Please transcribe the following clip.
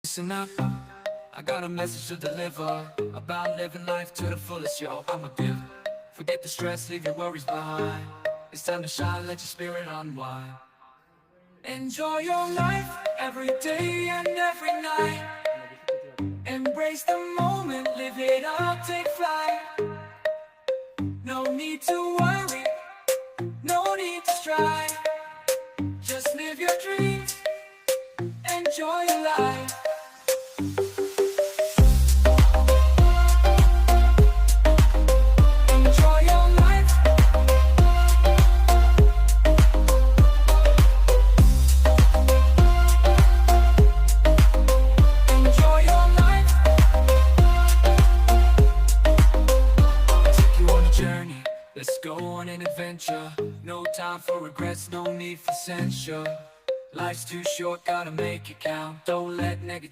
Listen up, I got a message to deliver about living life to the fullest, yo, I'm a giver. Forget the stress, leave your worries behind. It's time to shine, let your spirit unwind. Enjoy your life, every day and every night. Embrace the moment, live it up, take flight. No need to worry, no need to strive. Just live your dreams, enjoy your life. Enjoy your life. Enjoy your life. Take you on a journey, let's go on an adventure. No time for regrets, no need for censure. Life's too short, gotta make it count. Don't let negativity